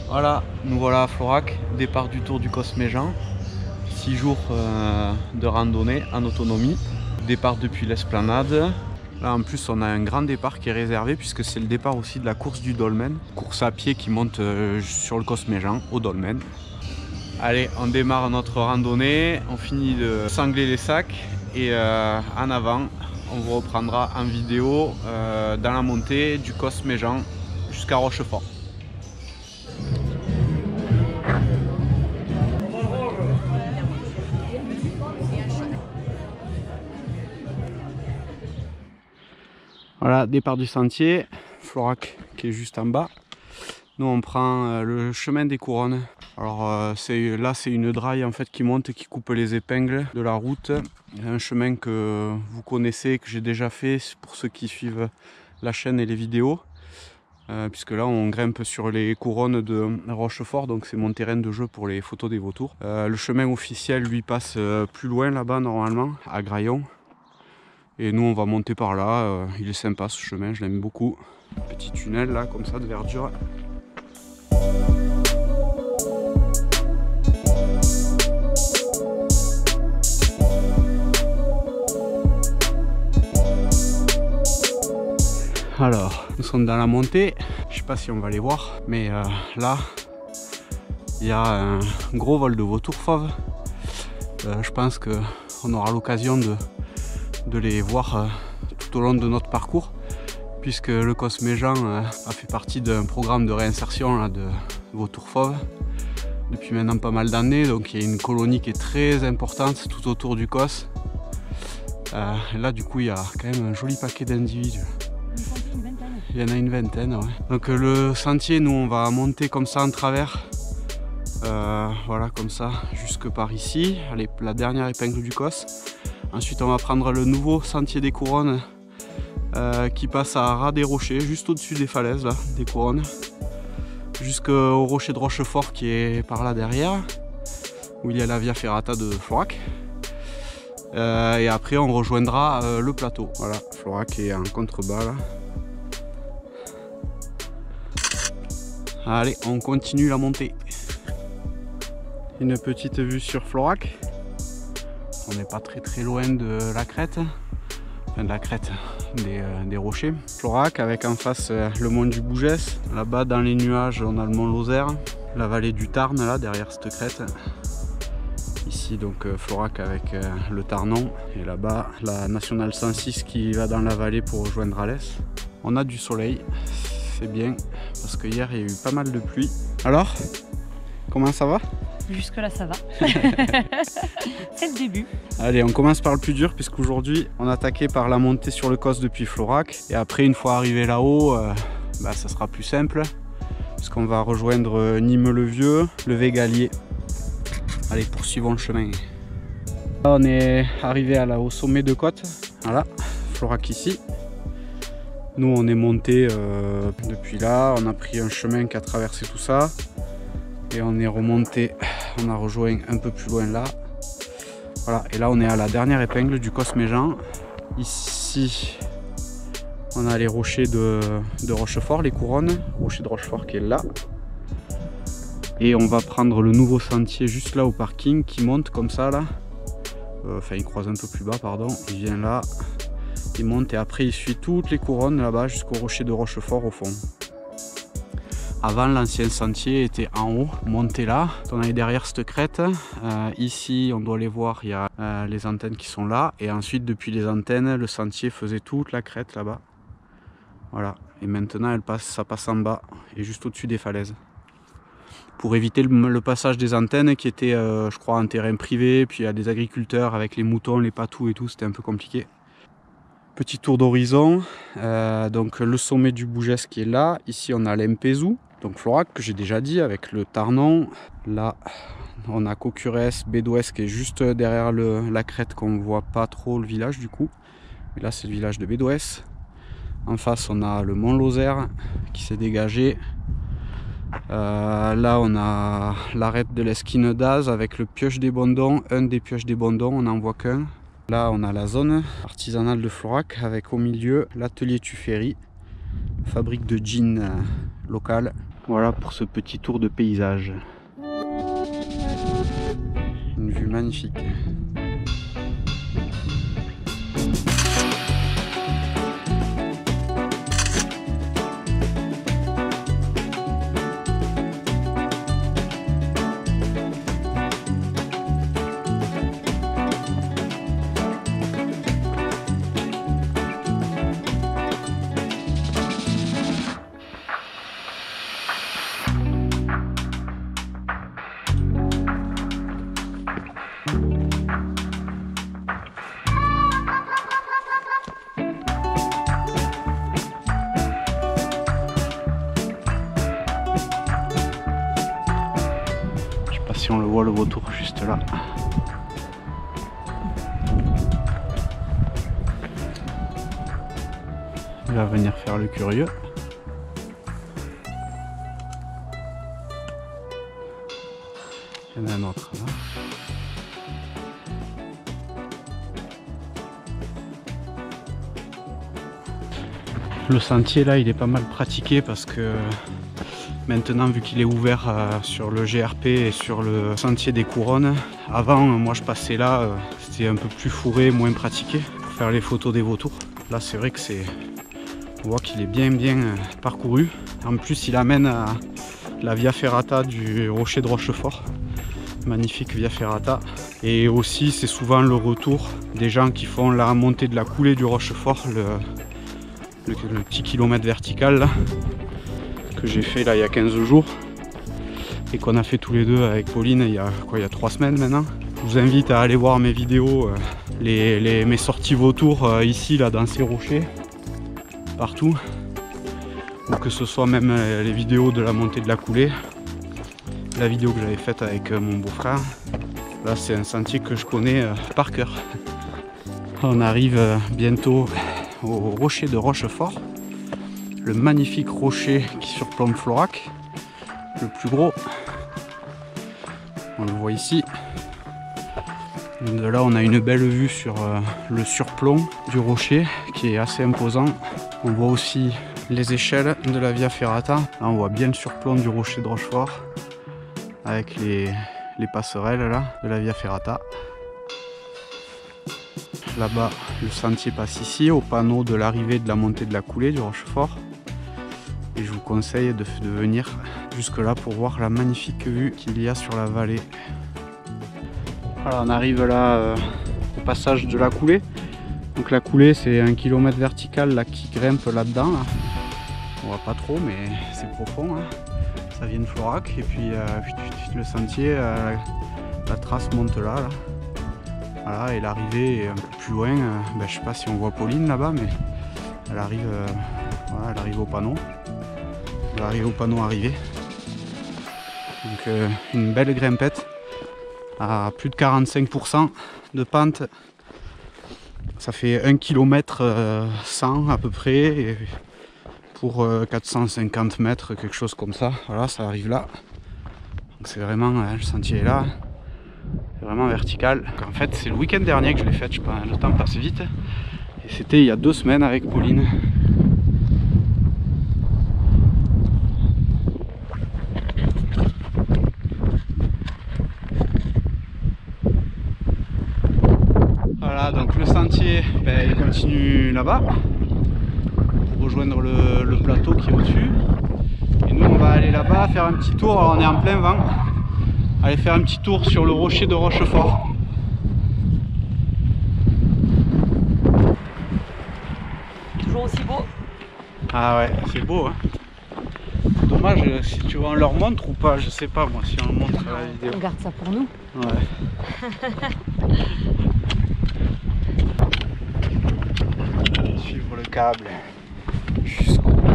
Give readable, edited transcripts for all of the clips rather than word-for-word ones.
Voilà, nous voilà à Florac, départ du tour du Cosméjean. 6 jours de randonnée en autonomie. Départ depuis l'esplanade. Là en plus on a un grand départ qui est réservé puisque c'est le départ aussi de la course du dolmen. Course à pied qui monte sur le Cosméjean au dolmen. Allez, on démarre notre randonnée, on finit de sangler les sacs et en avant on vous reprendra en vidéo dans la montée du Cosméjean jusqu'à Rochefort. Voilà, départ du sentier, Florac qui est juste en bas. Nous on prend le chemin des Couronnes. Alors là c'est une draille en fait qui monte et qui coupe les épingles de la route. Un chemin que vous connaissez, que j'ai déjà fait pour ceux qui suivent la chaîne et les vidéos. Puisque là on grimpe sur les couronnes de Rochefort, donc c'est mon terrain de jeu pour les photos des vautours. Le chemin officiel lui passe plus loin là-bas normalement, à Graillon. Et nous on va monter par là, il est sympa ce chemin, je l'aime beaucoup. Petit tunnel là comme ça de verdure. Alors, nous sommes dans la montée, je sais pas si on va les voir, mais là, il y a un gros vol de vautours fauves. Je pense qu'on aura l'occasion de les voir tout au long de notre parcours, puisque le Cosméjean a fait partie d'un programme de réinsertion là, de vautours fauves depuis maintenant pas mal d'années. Donc il y a une colonie qui est très importante tout autour du Cos. Là du coup il y a quand même un joli paquet d'individus. Il y en a une vingtaine, ouais. Donc le sentier, nous on va monter comme ça en travers. Voilà, comme ça, jusque par ici. Allez, la dernière épingle du Cos. Ensuite on va prendre le nouveau sentier des Couronnes qui passe à ras des rochers, juste au-dessus des falaises là, des Couronnes. Jusqu'au rocher de Rochefort qui est par là derrière, où il y a la Via Ferrata de Florac. Et après on rejoindra le plateau. Voilà, Florac est en contrebas là. Allez, on continue la montée. Une petite vue sur Florac. On n'est pas très loin de la crête. Enfin de la crête, des rochers. Florac avec en face le mont du Bougès. Là-bas dans les nuages on a le mont Lozère. La vallée du Tarn là derrière cette crête. Ici donc Florac avec le Tarnon. Et là-bas la nationale 106 qui va dans la vallée pour rejoindre Alès. On a du soleil. C'est bien parce que hier il y a eu pas mal de pluie. Alors, comment ça va? Jusque là ça va. C'est le début. Allez, on commence par le plus dur puisqu'aujourd'hui on a attaqué par la montée sur le Cos depuis Florac. Et après une fois arrivé là-haut, ça sera plus simple puisqu'on va rejoindre Nîmes-le-Vieux, le Végalier. Allez, poursuivons le chemin. Là, on est arrivé au sommet de côte. Voilà, Florac ici. Nous on est monté depuis là, on a pris un chemin qui a traversé tout ça et on est remonté, on a rejoint un peu plus loin là. Voilà, et là on est à la dernière épingle du Cosméjean. Ici on a les rochers de Rochefort, les couronnes, rocher de Rochefort qui est là. Et on va prendre le nouveau sentier juste là au parking qui monte comme ça là. Enfin il croise un peu plus bas, pardon, il vient là. Il monte et après il suit toutes les couronnes là-bas jusqu'au rocher de Rochefort au fond. Avant l'ancien sentier était en haut, monté là. On est derrière cette crête. Ici on doit les voir, il y a les antennes qui sont là. Et ensuite depuis les antennes, le sentier faisait toute la crête là-bas. Voilà. Et maintenant ça passe en bas et juste au-dessus des falaises. Pour éviter le passage des antennes qui était je crois en terrain privé. Puis il y a des agriculteurs avec les moutons, les patous et tout, c'était un peu compliqué. Petit tour d'horizon, donc le sommet du Bougès qui est là. Ici on a l'Empezou, donc Florac que j'ai déjà dit avec le Tarnon. Là on a Cocurès, Bédoès qui est juste derrière la crête qu'on ne voit pas trop le village du coup. Mais là c'est le village de Bédoès. En face on a le mont Lozère qui s'est dégagé. Là on a l'arête de l'Esquine d'Az avec le Pioche des Bondons, un des Pioches des Bondons, on n'en voit qu'un. Là on a la zone artisanale de Florac avec au milieu l'atelier Tuffery, fabrique de jeans locale. Voilà pour ce petit tour de paysage. Une vue magnifique. Si on le voit, le vautour juste là. Il va venir faire le curieux. Il y en a un autre là. Le sentier là, il est pas mal pratiqué parce que maintenant, vu qu'il est ouvert sur le GRP et sur le sentier des Couronnes, avant, moi je passais là, c'était un peu plus fourré, moins pratiqué pour faire les photos des vautours. Là, c'est vrai que on voit qu'il est bien parcouru. En plus, il amène à la Via Ferrata du Rocher de Rochefort. Magnifique Via Ferrata. Et aussi, c'est souvent le retour des gens qui font la montée de la coulée du Rochefort, le petit kilomètre vertical là, que j'ai fait là il y a 15 jours et qu'on a fait tous les deux avec Pauline il y a 3 semaines maintenant. Je vous invite à aller voir mes vidéos, mes sorties vautours ici là dans ces rochers, partout, ou que ce soit même les vidéos de la montée de la coulée, la vidéo que j'avais faite avec mon beau-frère. Là c'est un sentier que je connais par cœur. On arrive bientôt au rocher de Rochefort, le magnifique rocher qui surplombe Florac, le plus gros. On le voit ici. De là, on a une belle vue sur le surplomb du rocher qui est assez imposant. On voit aussi les échelles de la Via Ferrata. Là, on voit bien le surplomb du rocher de Rochefort avec les passerelles là, de la Via Ferrata. Là-bas, le sentier passe ici, au panneau de l'arrivée de la montée de la coulée du Rochefort. Et je vous conseille de venir jusque là pour voir la magnifique vue qu'il y a sur la vallée. Voilà, on arrive là au passage de la coulée. Donc la coulée, c'est un kilomètre vertical là, qui grimpe là-dedans. Là. On voit pas trop, mais c'est profond. Hein. Ça vient de Florac. Et puis le sentier, la trace monte là. Voilà, et l'arrivée est un peu plus loin. Je sais pas si on voit Pauline là-bas, mais elle arrive, voilà, elle arrive au panneau. Elle arrive au panneau arrivé. Donc une belle grimpette à plus de 45% de pente. Ça fait 1 km 100 à peu près, et pour 450 mètres, quelque chose comme ça. Voilà, ça arrive là. Donc c'est vraiment, le sentier est là. C'est vraiment vertical. Donc en fait, c'est le week-end dernier que je l'ai fait, je pense, le temps passe vite. Et c'était il y a 2 semaines avec Pauline. Voilà, donc le sentier, il continue là-bas pour rejoindre le plateau qui est au-dessus. Et nous, on va aller là-bas faire un petit tour. Alors, on est en plein vent. Aller faire un petit tour sur le rocher de Rochefort. Toujours aussi beau. Ah ouais, c'est beau. Hein. Dommage si tu veux on leur montre ou pas, je sais pas moi si on le montre à la vidéo. On garde ça pour nous. Ouais. Suivre le câble jusqu'au bout.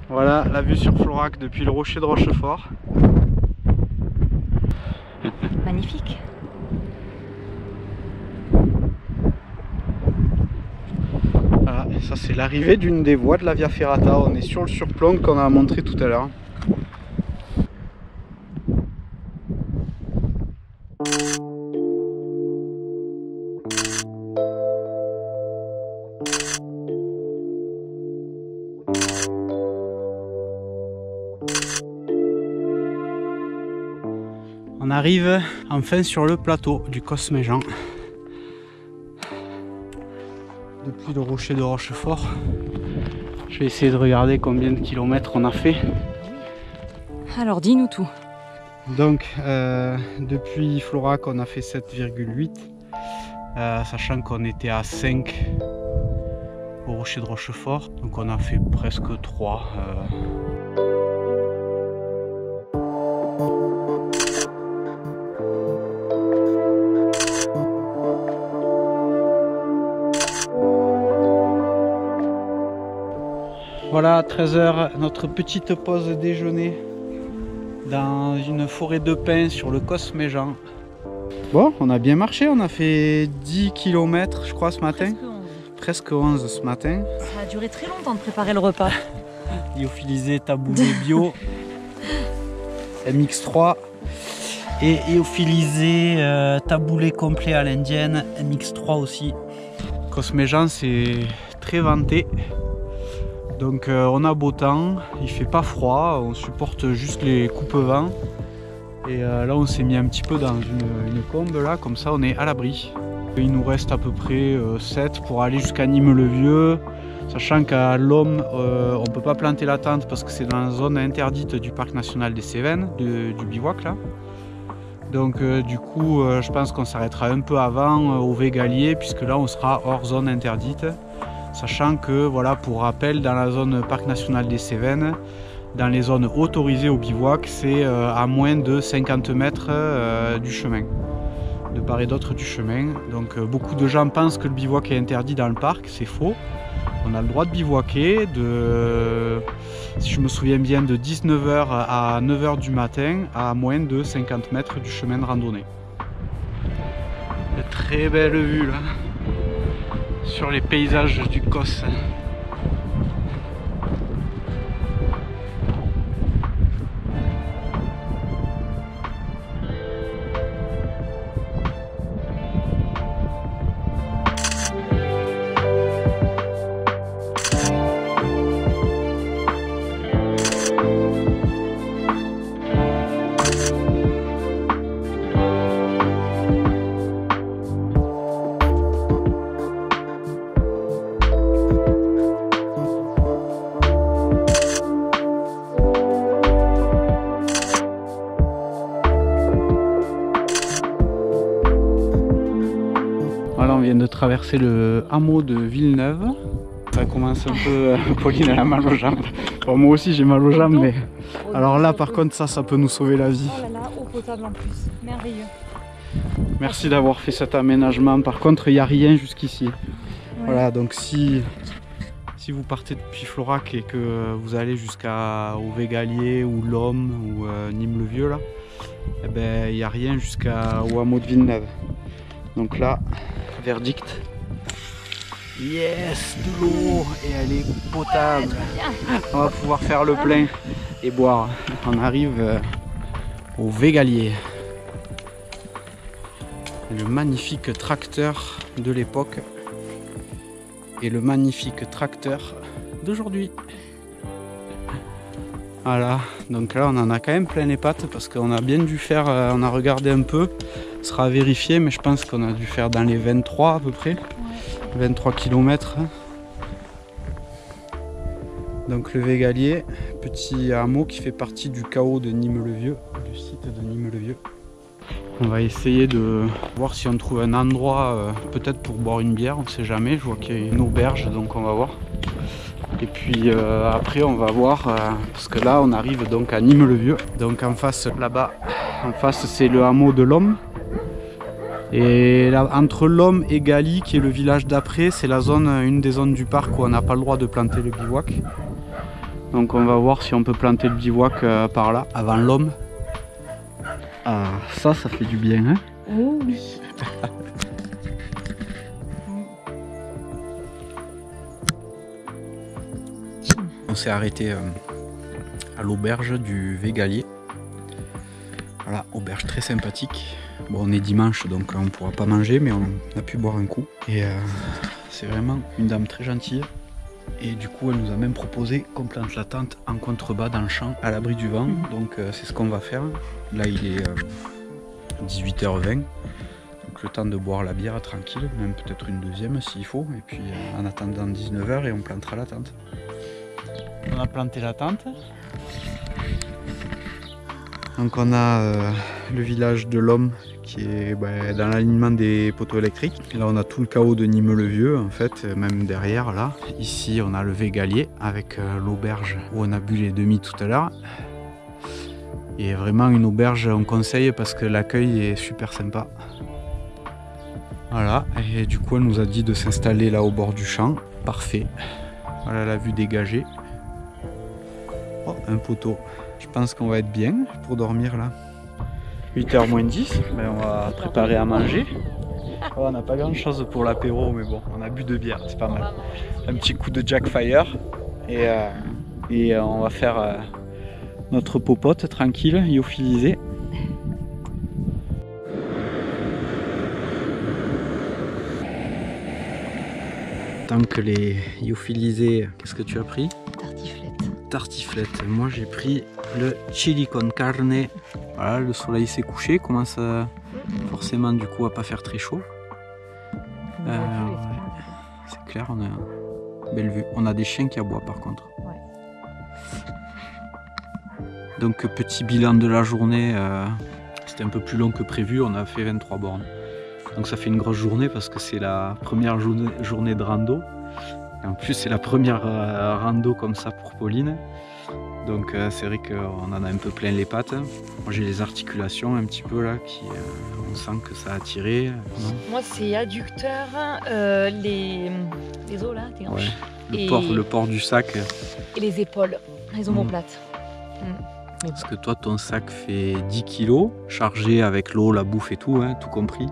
Voilà la vue sur Florac depuis le rocher de Rochefort. Magnifique. Voilà, ça c'est l'arrivée d'une des voies de la Via Ferrata. On est sur le surplomb qu'on a montré tout à l'heure. On arrive enfin sur le plateau du Cosméjean. Depuis le rocher de Rochefort. Je vais essayer de regarder combien de kilomètres on a fait. Alors dis-nous tout. Donc depuis Florac on a fait 7,8, sachant qu'on était à 5 au rocher de Rochefort. Donc on a fait presque 3. Voilà, 13 h, notre petite pause déjeuner dans une forêt de pins sur le Cosméjean. Bon, on a bien marché, on a fait 10 km je crois ce matin. Presque 11 ce matin. Ça a duré très longtemps de préparer le repas. Lyophilisé taboulé bio, MX3 et lyophilisé taboulé complet à l'indienne, MX3 aussi. Cosméjean c'est très vanté. Donc on a beau temps, il fait pas froid, on supporte juste les coupes-vents. Et là on s'est mis un petit peu dans une combe là, comme ça on est à l'abri. Il nous reste à peu près 7 pour aller jusqu'à Nîmes-le-Vieux, sachant qu'à l'Homme on peut pas planter la tente parce que c'est dans la zone interdite du parc national des Cévennes, du bivouac là. Donc du coup je pense qu'on s'arrêtera un peu avant au Végalier, puisque là on sera hors zone interdite. Sachant que, voilà, pour rappel, dans la zone parc national des Cévennes, dans les zones autorisées au bivouac, c'est à moins de 50 mètres du chemin, de part et d'autre du chemin. Donc beaucoup de gens pensent que le bivouac est interdit dans le parc, c'est faux. On a le droit de bivouaquer, si je me souviens bien, de 19 h à 9 h du matin, à moins de 50 mètres du chemin de randonnée. De très belle vue là, sur les paysages du Cos. Voilà, on vient de traverser le hameau de Villeneuve. Ça commence un peu, Pauline elle a mal aux jambes. Bon, moi aussi j'ai mal aux jambes, mais alors là par contre ça peut nous sauver la vie. Oh là là, eau potable en plus, merveilleux. Merci d'avoir fait cet aménagement. Par contre il n'y a rien jusqu'ici. Ouais. Voilà, donc si vous partez depuis Florac et que vous allez jusqu'au Végalier ou l'Homme ou Nîmes-le-Vieux là, eh ben il n'y a rien jusqu'au hameau de Villeneuve. Donc là, verdict. Yes, de l'eau et elle est potable. On va pouvoir faire le plein et boire. On arrive au Végalier. Le magnifique tracteur de l'époque et le magnifique tracteur d'aujourd'hui. Voilà, donc là on en a quand même plein les pattes parce qu'on a bien dû faire, on a regardé un peu, ce sera à vérifier, mais je pense qu'on a dû faire dans les 23 à peu près, 23 km. Donc le Végalier, petit hameau qui fait partie du KO de Nîmes-le-Vieux, du site de Nîmes-le-Vieux. On va essayer de voir si on trouve un endroit, peut-être pour boire une bière, on ne sait jamais, je vois qu'il y a une auberge, donc on va voir. Et puis après on va voir, parce que là on arrive donc à Nîmes-le-Vieux. Donc en face, là-bas, en face c'est le hameau de l'Homme. Et là, entre l'Homme et Galy, qui est le village d'après, c'est la zone, une des zones du parc où on n'a pas le droit de planter le bivouac. Donc on va voir si on peut planter le bivouac par là, avant l'Homme. Ah, ça fait du bien, hein? Oh oui. On s'est arrêté à l'auberge du Végalier. Voilà, auberge très sympathique. Bon, on est dimanche donc on ne pourra pas manger, mais on a pu boire un coup. Et c'est vraiment une dame très gentille. Et du coup, elle nous a même proposé qu'on plante la tente en contrebas dans le champ, à l'abri du vent. Donc c'est ce qu'on va faire. Là, il est 18h20. Donc le temps de boire la bière tranquille, même peut-être une deuxième s'il faut. Et puis en attendant 19h et on plantera la tente. On a planté la tente. Donc on a le village de l'Homme qui est dans l'alignement des poteaux électriques. Et là on a tout le chaos de Nîmes-le-Vieux en fait, même derrière là. Ici on a le Végalier avec l'auberge où on a bu les demi tout à l'heure. Et vraiment une auberge on conseille parce que l'accueil est super sympa. Voilà, et du coup elle nous a dit de s'installer là au bord du champ. Parfait. Voilà la vue dégagée. Oh, un poteau. Je pense qu'on va être bien pour dormir là. 8h moins 10, on va préparer à manger. Oh, on n'a pas grand chose pour l'apéro, mais bon, on a bu 2 bières, c'est pas mal. Un petit coup de Jack Fire et on va faire notre popote tranquille, lyophilisée. Tant que les lyophilisés, qu'est-ce que tu as pris? Tartiflette. Moi j'ai pris le chili con carne. Voilà, le soleil s'est couché, commence forcément du coup à pas faire très chaud. Ouais. C'est clair, on a une belle vue. On a des chiens qui aboient par contre. Ouais. Donc petit bilan de la journée, c'était un peu plus long que prévu, on a fait 23 bornes. Donc ça fait une grosse journée parce que c'est la première journée de rando. Et en plus c'est la première rando comme ça pour Pauline. Donc c'est vrai qu'on en a un peu plein les pattes. Moi j'ai les articulations un petit peu là, on sent que ça a tiré. Moi c'est adducteur, les os là, tes hanches. Ouais. Le port du sac. Et les épaules, les omoplates. Parce que toi ton sac fait 10 kg, chargé avec l'eau, la bouffe et tout, hein, tout compris.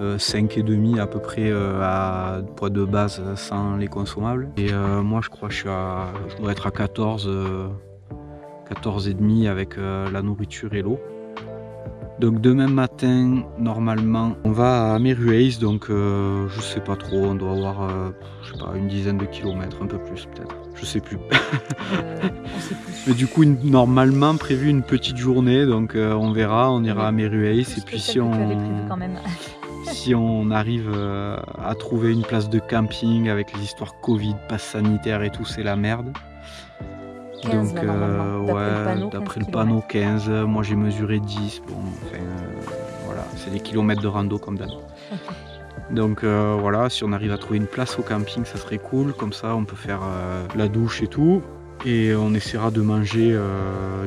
5,5 à peu près à poids de base sans les consommables. Et moi je crois que je dois être à 14,5 avec la nourriture et l'eau. Donc demain matin, normalement, on va à Mérueis, donc je sais pas trop, on doit avoir je sais pas, une dizaine de kilomètres, un peu plus peut-être, je sais plus. On sait plus. Mais du coup, normalement prévu une petite journée, donc on verra, on ira à Mérueis et puis si on arrive à trouver une place de camping avec les histoires Covid, passe sanitaire et tout, c'est la merde. 15, donc d'après le panneau 15, moi j'ai mesuré 10, bon enfin voilà, c'est des kilomètres de rando comme d'hab. Donc voilà, si on arrive à trouver une place au camping, ça serait cool, comme ça on peut faire la douche et tout. Et on essaiera de manger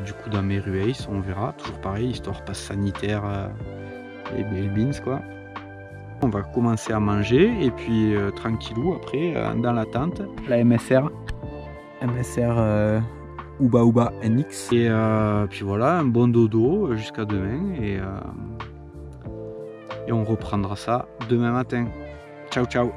du coup dans Mérueis, on verra, toujours pareil, histoire passe sanitaire et belle beans quoi. On va commencer à manger et puis tranquillou après dans la tente, la MSR Ouba Ouba NX. Et puis voilà, un bon dodo jusqu'à demain et on reprendra ça demain matin. Ciao ciao.